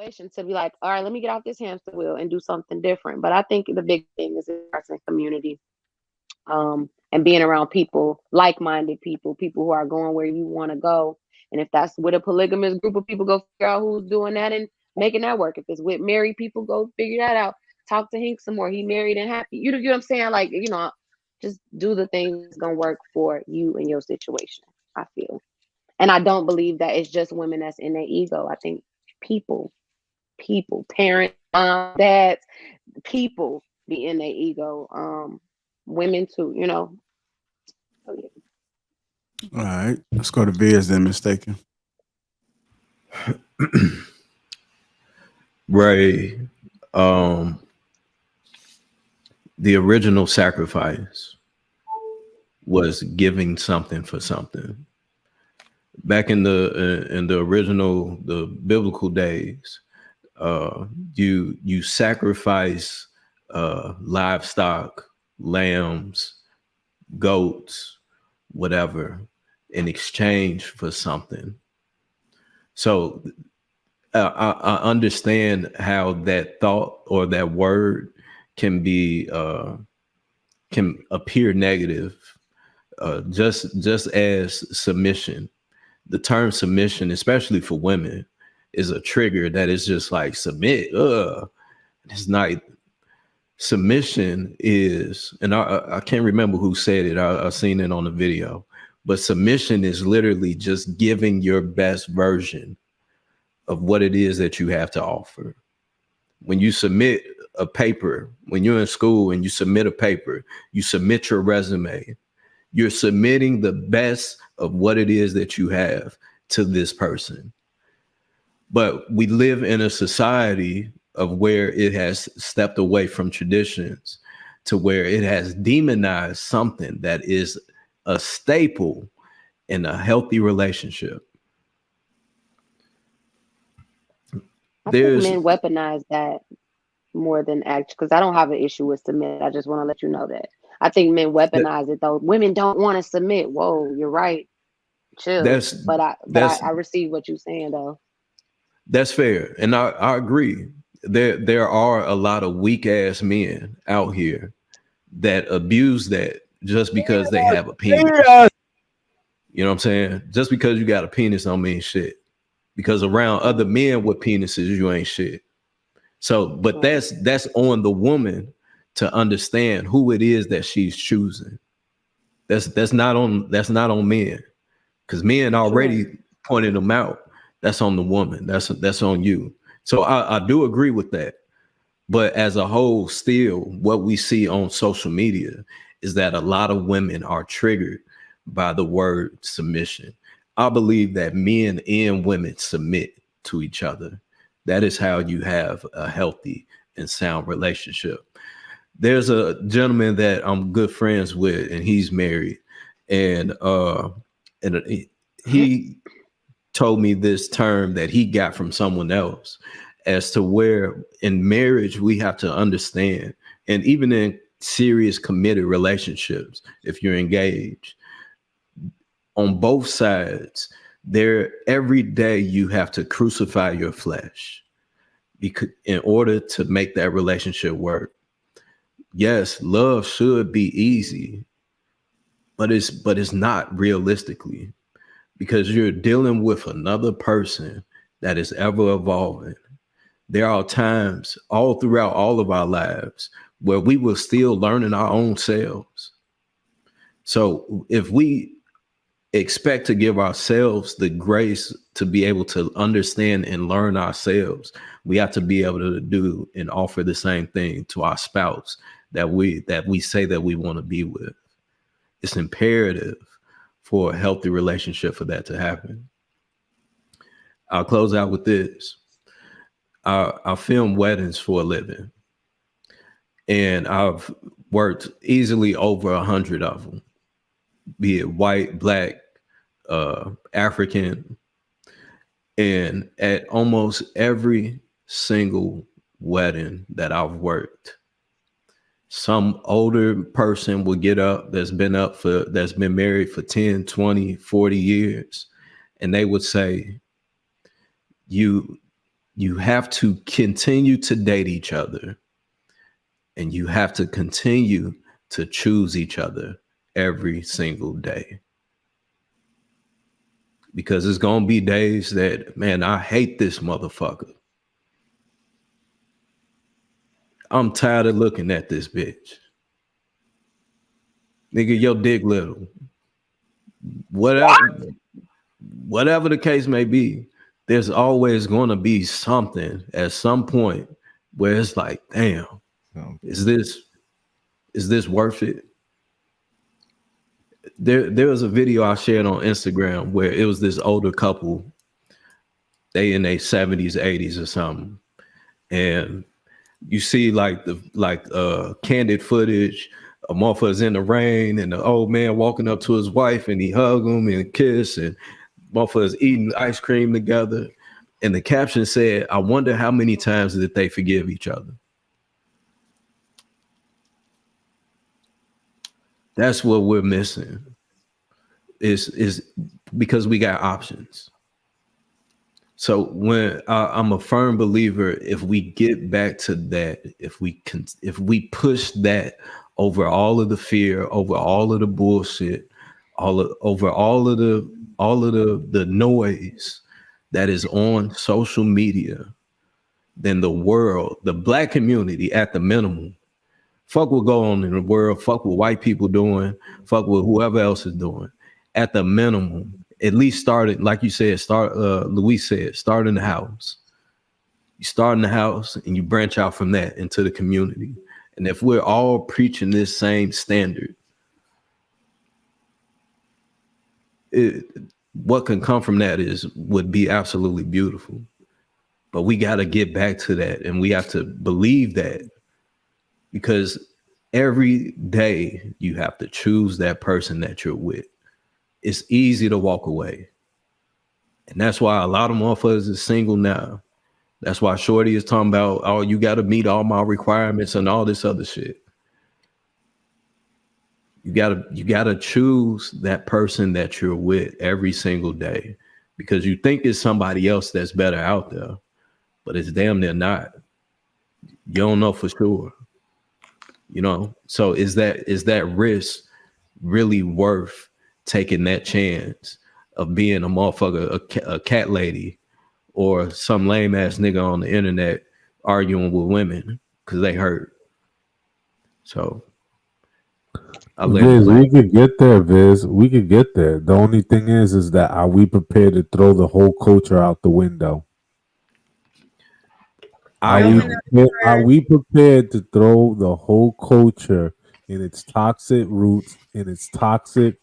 situation to be like, all right, let me get off this hamster wheel and do something different. But I think the big thing is it starts in community, and being around people, like-minded people, people who are going where you want to go. And if that's with a polygamous group of people, go figure out who's doing that and making that work. If it's with married people, go figure that out. Talk to Hank some more. He married and happy. You know what I'm saying? Like, just do the things that's gonna work for you and your situation, I feel. And I don't believe that it's just women that's in their ego. I think people, parents, dads, people be in their ego. Women too, So, yeah. All right, let's go to Viz then, mistaken. Ray, um, the original sacrifice was giving something for something. Back in the original, the biblical days, you sacrifice livestock, lambs, goats, whatever, in exchange for something. So I understand how that thought or that word can be can appear negative, just as submission. The term submission, especially for women, is a trigger that is just like submit. It's not. Submission is, and I can't remember who said it. I seen it on the video, but submission is literally just giving your best version of what it is that you have to offer. When you submit a paper, when you're in school and you submit a paper, you submit your resume, you're submitting the best of what it is that you have to this person. But we live in a society of where it has stepped away from traditions to where it has demonized something that is a staple in a healthy relationship. I think men weaponize that more than act, because I don't have an issue with submit. I just want to let you know that. I think men weaponize it though. Women don't want to submit. Whoa, you're right. Chill. But I receive what you're saying though. That's fair. And I agree. There are a lot of weak ass men out here that abuse that just because they have a penis. You know what I'm saying? Just because you got a penis don't mean shit. Because around other men with penises, you ain't shit. So, but that's on the woman to understand who it is that she's choosing. That's not on men. Because men already pointed them out. That's on the woman. That's on you. So I do agree with that. But as a whole, still, what we see on social media is that a lot of women are triggered by the word submission. I believe that men and women submit to each other. That is how you have a healthy and sound relationship. There's a gentleman that I'm good friends with, and he's married. And he told me this term that he got from someone else as to where in marriage we have to understand, and even in serious committed relationships, if you're engaged, on both sides, there every day you have to crucify your flesh in order to make that relationship work. Yes, love should be easy, but it's not realistically, because you're dealing with another person that is ever evolving. There are times all throughout all of our lives where we were still learning our own selves. So if we expect to give ourselves the grace to be able to understand and learn ourselves, we have to be able to do and offer the same thing to our spouse that we say that we want to be with. It's imperative for a healthy relationship for that to happen. I'll close out with this. I film weddings for a living, and I've worked easily over 100 of them, be it white, black, African, and at almost every single wedding that I've worked, some older person will get up that's been married for 10, 20, 40 years, and they would say, you you have to continue to date each other, and you have to continue to choose each other every single day. Because it's going to be days that, man, I hate this motherfucker. I'm tired of looking at this bitch. Nigga, your dick little. Whatever the case may be, there's always going to be something at some point where it's like, damn, is this worth it? There was a video I shared on Instagram where it was this older couple. They in their 70s, 80s or something. And you see like candid footage of motherfuckers in the rain and the old man walking up to his wife and he hug him and kiss, and motherfuckers eating ice cream together. And the caption said, I wonder how many times did they forgive each other? That's what we're missing. Is because we got options. So when I'm a firm believer, if we get back to that, if we push that over all of the fear, over all of the bullshit, over all of the noise that is on social media, then the world, the Black community at the minimum, fuck what go on in the world, fuck what white people doing, fuck what whoever else is doing. At the minimum, at least started, like you said, Luis said, start in the house. You start in the house and you branch out from that into the community. And if we're all preaching this same standard, what can come from that would be absolutely beautiful. But we got to get back to that, and we have to believe that, because every day you have to choose that person that you're with. It's easy to walk away. And that's why a lot of motherfuckers is single now. That's why Shorty is talking about, oh, you got to meet all my requirements and all this other shit. You gotta choose that person that you're with every single day, because you think it's somebody else that's better out there, but it's damn near not. You don't know for sure. You know, so is that risk really worth taking that chance of being a motherfucker, a cat lady, or some lame ass nigga on the internet arguing with women because they hurt? So Viz, we could get there, Viz. We could get there. The only thing is that are we prepared to throw the whole culture out the window? Are we prepared to throw the whole culture in its toxic roots, in its toxic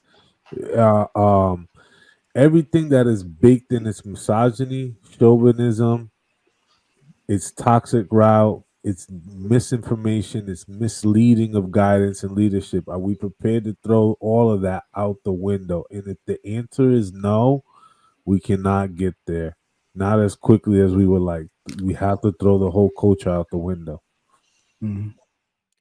everything that is baked in its misogyny, chauvinism, its toxic route, its misinformation, its misleading of guidance and leadership? Are we prepared to throw all of that out the window? And if the answer is no, we cannot get there. Not as quickly as we would like. We have to throw the whole culture out the window. Mm-hmm.